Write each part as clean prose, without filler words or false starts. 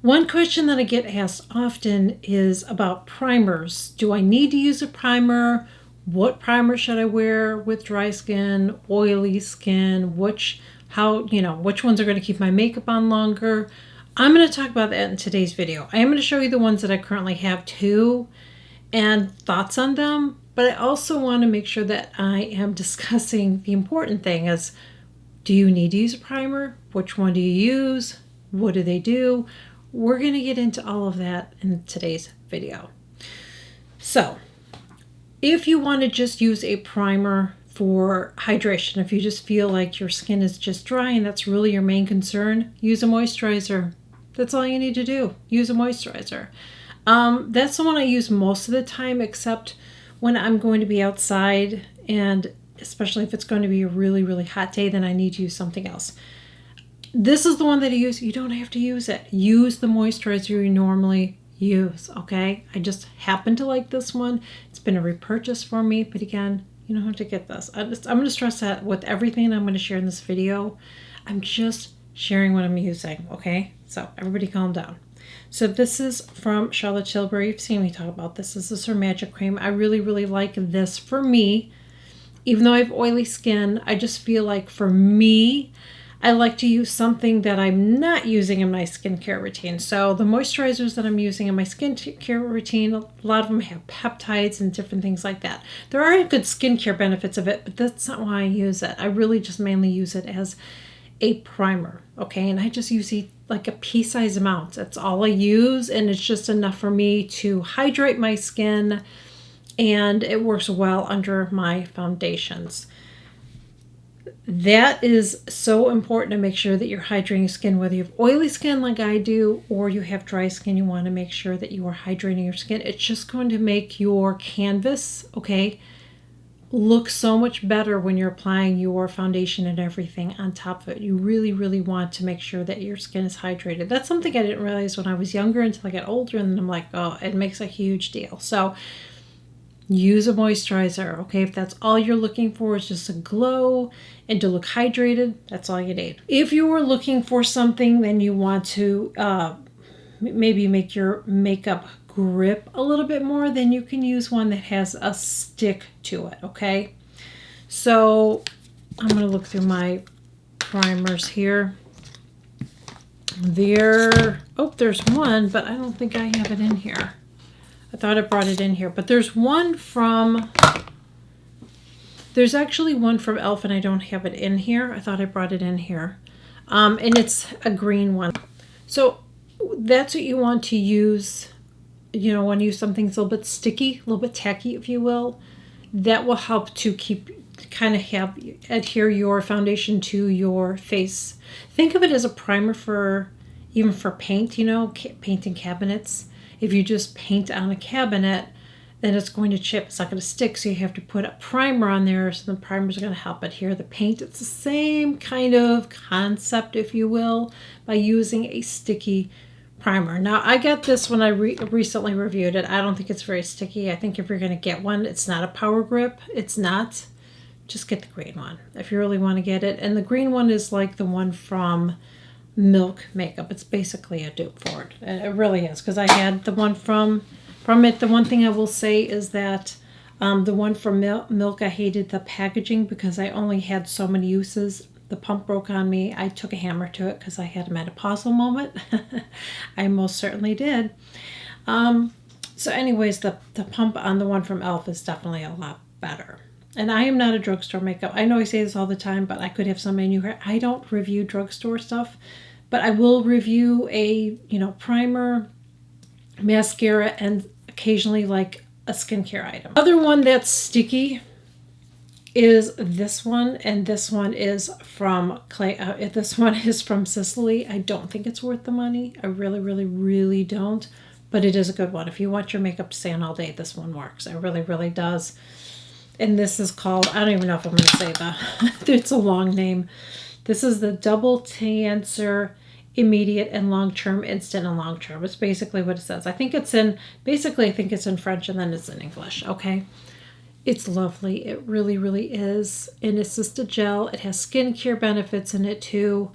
One question that I get asked often is about primers. Do I need to use a primer? What primer should I wear with dry skin, oily skin? Which ones are going to keep my makeup on longer? I'm going to talk about that in today's video. I am going to show you the ones that I currently have too and thoughts on them, but I also want to make sure that I am discussing the important thing is, do you need to use a primer? Which one do you use? What do they do? We're going to get into all of that in today's video. So, if you want to just use a primer for hydration, if you just feel like your skin is just dry and that's really your main concern, use a moisturizer. That's all you need to do. Use a moisturizer. That's the one I use most of the time, except when I'm going to be outside, and especially if it's going to be a really, really hot day, then I need to use something else. This is the one that I use. You don't have to use it. Use the moisturizer you normally use, okay? I just happen to like this one. It's been a repurchase for me, but again, you don't have to get this. I'm going to stress that with everything I'm going to share in this video. I'm just sharing what I'm using, okay? So everybody calm down. So this is from Charlotte Tilbury. You've seen me talk about this. This is her magic cream. I really, really like this for me. Even though I have oily skin, I just feel like for me, I like to use something that I'm not using in my skincare routine. So the moisturizers that I'm using in my skincare routine, a lot of them have peptides and different things like that. There are good skincare benefits of it, but that's not why I use it. I really just mainly use it as a primer, okay? And I just use it like a pea-sized amount. That's all I use, and it's just enough for me to hydrate my skin, and it works well under my foundations. That is so important to make sure that you're hydrating your skin, whether you have oily skin like I do or you have dry skin. You want to make sure that you are hydrating your skin. It's just going to make your canvas, okay, look so much better when you're applying your foundation and everything on top of it. You really, really want to make sure that your skin is hydrated. That's something I didn't realize when I was younger until I got older, and then I'm like, oh, it makes a huge deal. So use a moisturizer, okay? If that's all you're looking for is just a glow and to look hydrated, that's all you need. If you are looking for something, then you want to maybe make your makeup grip a little bit more, then you can use one that has a stick to it, okay? So I'm going to look through my primers here. There's one, but I don't think I have it in here. I thought I brought it in here, but there's actually one from e.l.f. and I don't have it in here. I thought I brought it in here. And it's a green one. So that's what you want to use, you know, when you use something that's a little bit sticky, a little bit tacky, if you will. That will help to adhere your foundation to your face. Think of it as a primer even for paint, you know, painting cabinets. If you just paint on a cabinet, then it's going to chip. It's not going to stick, so you have to put a primer on there, so the primers are going to help adhere the paint. It's the same kind of concept, if you will, by using a sticky primer. Now, I got this when I recently reviewed it. I don't think it's very sticky. I think if you're going to get one, it's not a power grip. It's not. Just get the green one if you really want to get it. And the green one is like the one from Milk Makeup. It's basically a dupe for it. It really is, because I had the one from it. The one thing I will say is that the one from Milk, I hated the packaging because I only had so many uses. The pump broke on me. I took a hammer to it because I had a menopausal moment. I most certainly did. So anyways, the pump on the one from e.l.f. is definitely a lot better. And I am not a drugstore makeup. I know I say this all the time, but I could have somebody new here. I don't review drugstore stuff, but I will review a, primer, mascara, and occasionally like a skincare item. Other one that's sticky is this one, and this one is from this one is from Sicily. I don't think it's worth the money. I really, really, really don't, but it is a good one. If you want your makeup to stay on all day, this one works. It really, really does. And this is called, I don't even know if I'm going to say that. It's a long name. This is the Double Tensor Immediate and Long-Term, Instant and Long-Term. It's basically what it says. I think it's in French, and then it's in English, okay? It's lovely. It really, really is. And it's just a gel. It has skincare benefits in it too.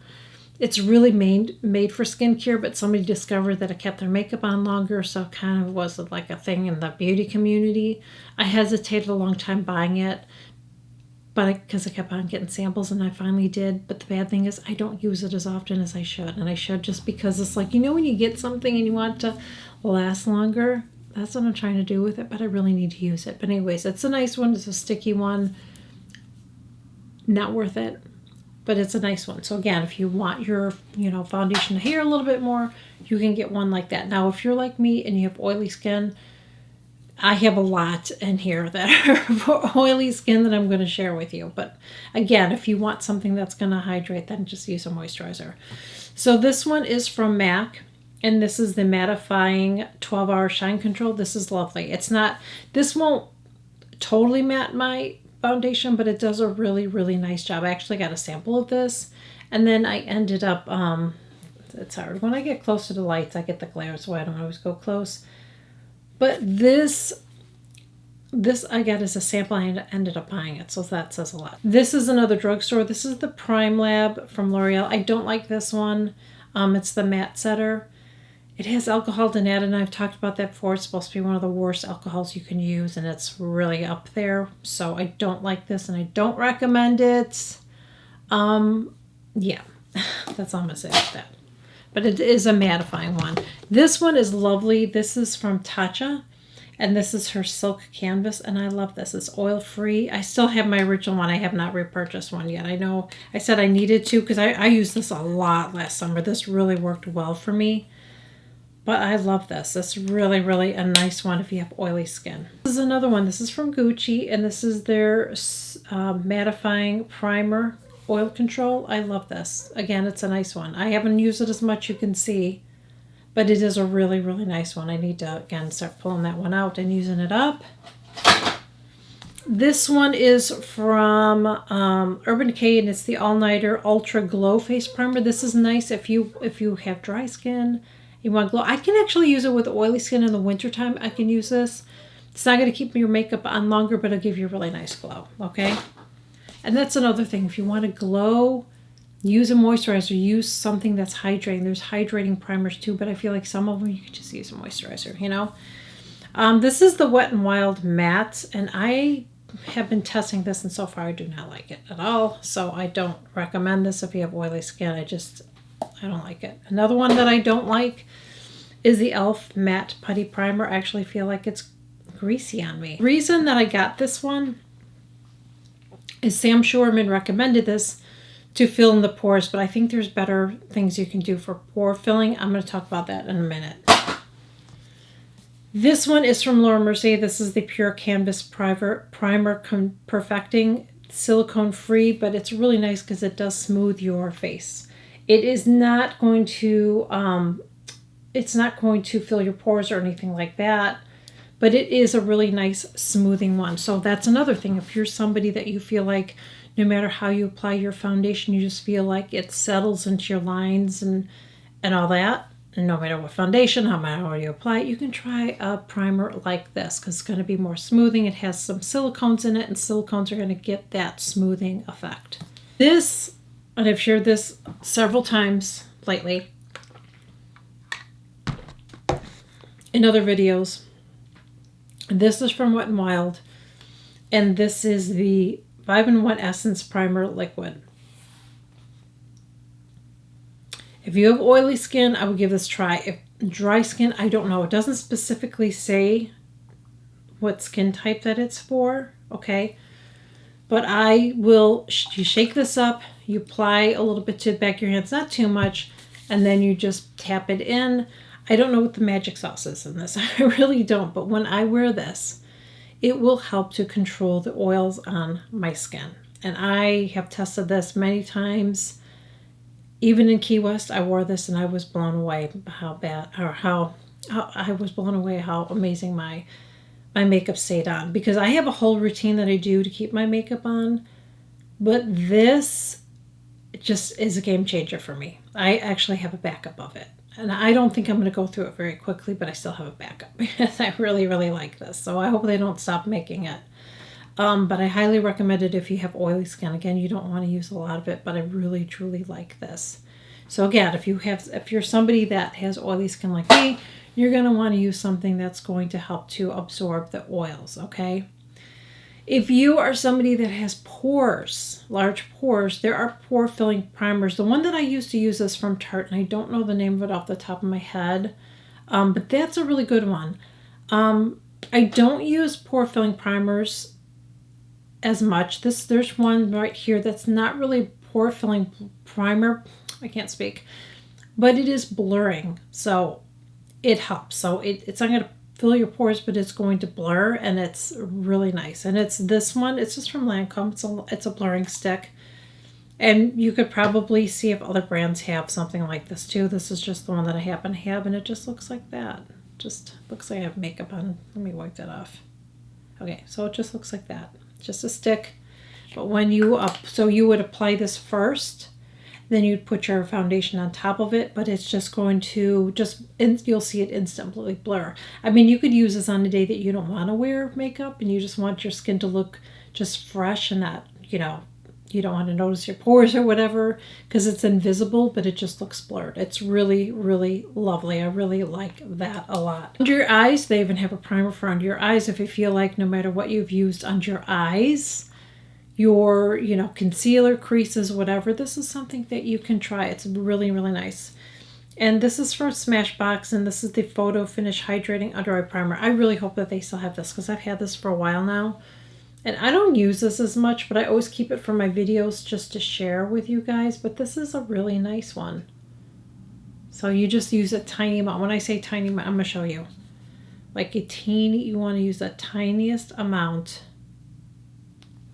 It's really made for skincare, but somebody discovered that it kept their makeup on longer, so it kind of was like a thing in the beauty community. I hesitated a long time buying it, but because I kept on getting samples, and I finally did. But the bad thing is I don't use it as often as I should, and I should, just because it's like, when you get something and you want it to last longer. That's what I'm trying to do with it, but I really need to use it. But anyways, it's a nice one. It's a sticky one. Not worth it, but it's a nice one. So again, if you want your, foundation to adhere a little bit more, you can get one like that. Now, if you're like me and you have oily skin, I have a lot in here that are for oily skin that I'm going to share with you. But again, if you want something that's going to hydrate, then just use a moisturizer. So this one is from MAC. And this is the Mattifying 12-Hour Shine Control. This is lovely. This won't totally matte my foundation, but it does a really, really nice job. I actually got a sample of this. And then I ended up, it's hard. When I get close to the lights, I get the glare, so I don't always go close. But this I got as a sample. I ended up buying it, so that says a lot. This is another drugstore. This is the Prime Lab from L'Oreal. I don't like this one. It's the matte setter. It has alcohol in it, and I've talked about that before. It's supposed to be one of the worst alcohols you can use, and it's really up there. So I don't like this, and I don't recommend it. Yeah, that's all I'm going to say about that. But it is a mattifying one. This one is lovely. This is from Tatcha, and this is her Silk Canvas, and I love this. It's oil-free. I still have my original one. I have not repurchased one yet. I know I said I needed to because I used this a lot last summer. This really worked well for me. But I love this. It's really, really a nice one if you have oily skin. This is another one. This is from Gucci, and this is their mattifying primer oil control. I love this. Again, it's a nice one. I haven't used it as much, you can see, but it is a really, really nice one. I need to, again, start pulling that one out and using it up. This one is from Urban Decay, and it's the All Nighter Ultra Glow Face Primer. This is nice if you have dry skin. You want glow. I can actually use it with oily skin in the wintertime. I can use this. It's not going to keep your makeup on longer, but it'll give you a really nice glow, okay? And that's another thing. If you want to glow, use a moisturizer. Use something that's hydrating. There's hydrating primers too, but I feel like some of them you could just use a moisturizer, This is the Wet n Wild Matte, and I have been testing this, and so far I do not like it at all. So I don't recommend this if you have oily skin. I don't like it. Another one that I don't like is the e.l.f. Matte Putty Primer. I actually feel like it's greasy on me. The reason that I got this one is Sam Shorman recommended this to fill in the pores, but I think there's better things you can do for pore filling. I'm going to talk about that in a minute. This one is from Laura Mercier. This is the Pure Canvas Primer Perfecting, silicone free, but it's really nice because it does smooth your face. It is not going to, it's not going to fill your pores or anything like that, but it is a really nice smoothing one. So that's another thing. If you're somebody that you feel like no matter how you apply your foundation, you just feel like it settles into your lines and all that, and no matter what foundation, no matter how you apply it, you can try a primer like this because it's going to be more smoothing. It has some silicones in it, and silicones are going to get that smoothing effect. This, and I've shared this several times lately in other videos. This is from Wet n Wild, and this is the 5-in-1 Essence Primer Liquid. If you have oily skin, I would give this a try. If dry skin, I don't know. It doesn't specifically say what skin type that it's for, okay? But you shake this up, you apply a little bit to the back of your hands, not too much, and then you just tap it in. I don't know what the magic sauce is in this. I really don't. But when I wear this, it will help to control the oils on my skin. And I have tested this many times. Even in Key West, I wore this and I was blown away how amazing my makeup stayed on. Because I have a whole routine that I do to keep my makeup on. But this just is a game changer for me. I actually have a backup of it. And I don't think I'm going to go through it very quickly, but I still have a backup because I really, really like this. So I hope they don't stop making it. But I highly recommend it if you have oily skin. Again, you don't want to use a lot of it, but I really, truly like this. So again, if you're somebody that has oily skin like me, you're going to want to use something that's going to help to absorb the oils, okay? If you are somebody that has pores, large pores, there are pore filling primers. The one that I used to use is from Tarte, and I don't know the name of it off the top of my head, but that's a really good one. I don't use pore filling primers as much. There's one right here that's not really pore filling primer. I can't speak, but it is blurring, so it helps. So it's not going to fill your pores, but it's going to blur, and it's really nice. And it's this one. It's just from Lancome. It's a blurring stick, and you could probably see if other brands have something like this too. This is just the one that I happen to have, and it just looks like that. Just looks like I have makeup on. Let me wipe that off. Okay, so it just looks like that. Just a stick. But when so you would apply this first, then you'd put your foundation on top of it, but it's just going to you'll see it instantly blur. I mean, you could use this on a day that you don't want to wear makeup and you just want your skin to look just fresh and not, you don't want to notice your pores or whatever because it's invisible, but it just looks blurred. It's really, really lovely. I really like that a lot. Under your eyes, they even have a primer for under your eyes if you feel like no matter what you've used under your eyes, your concealer, creases, whatever, this is something that you can try. It's really, really nice. And this is from Smashbox, and this is the Photo Finish Hydrating Under Eye Primer. I really hope that they still have this because I've had this for a while now. And I don't use this as much, but I always keep it for my videos just to share with you guys. But this is a really nice one. So you just use a tiny amount. When I say tiny amount, I'm going to show you. Like you want to use the tiniest amount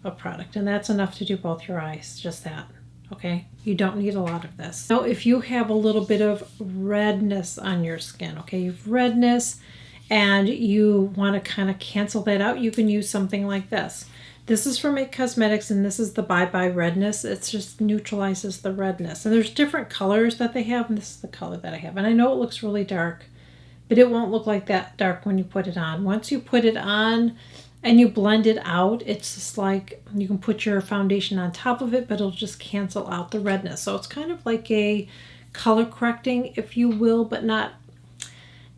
of product. And that's enough to do both your eyes, just that. Okay? You don't need a lot of this. Now, if you have a little bit of redness on your skin, okay, you have redness, and you want to kind of cancel that out, you can use something like this. This is from It Cosmetics, and this is the Bye Bye Redness. It just neutralizes the redness. And there's different colors that they have, and this is the color that I have. And I know it looks really dark, but it won't look like that dark when you put it on. Once you put it on and you blend it out, it's just like you can put your foundation on top of it, but it'll just cancel out the redness. So it's kind of like a color correcting, if you will, but not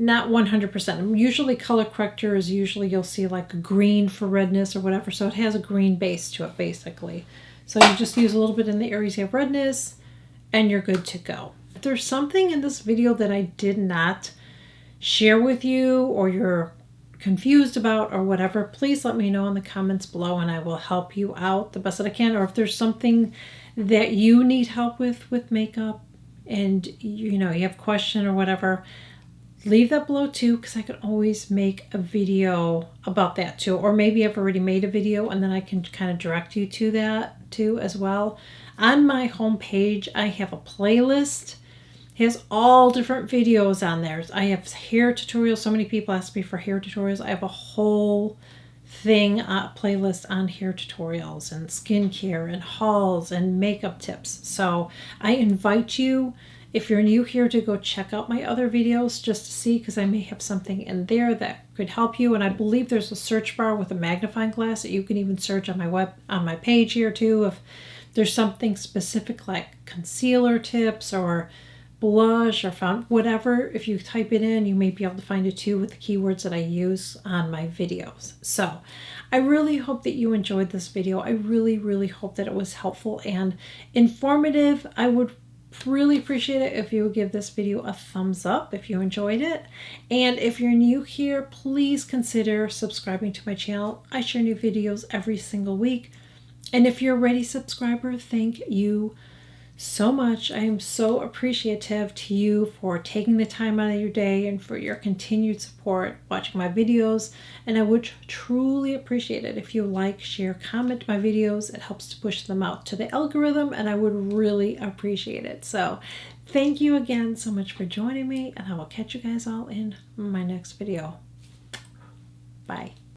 100%. Usually color corrector is you'll see like a green for redness or whatever. So it has a green base to it basically. So you just use a little bit in the areas you have redness and you're good to go. If there's something in this video that I did not share with you or you're confused about or whatever, please let me know in the comments below and I will help you out the best that I can. Or if there's something that you need help with makeup and you have a question or whatever, leave that below too, because I could always make a video about that too. Or maybe I've already made a video and then I can kind of direct you to that too as well. On my homepage, I have a playlist. It has all different videos on there. I have hair tutorials. So many people ask me for hair tutorials. I have a whole thing, playlist on hair tutorials and skincare and hauls and makeup tips. So I invite you, if you're new here, to go check out my other videos just to see, because I may have something in there that could help you. And I believe there's a search bar with a magnifying glass that you can even search on my page here too. If there's something specific like concealer tips or blush or whatever, if you type it in, you may be able to find it too with the keywords that I use on my videos. So I really hope that you enjoyed this video. I really, really hope that it was helpful and informative. I would really appreciate it if you would give this video a thumbs up if you enjoyed it. And if you're new here, please consider subscribing to my channel. I share new videos every single week. And if you're a ready subscriber, thank you so much. I am so appreciative to you for taking the time out of your day and for your continued support watching my videos. And I would truly appreciate it if you like, share, comment my videos. It helps to push them out to the algorithm and I would really appreciate it. So thank you again so much for joining me and I will catch you guys all in my next video. Bye.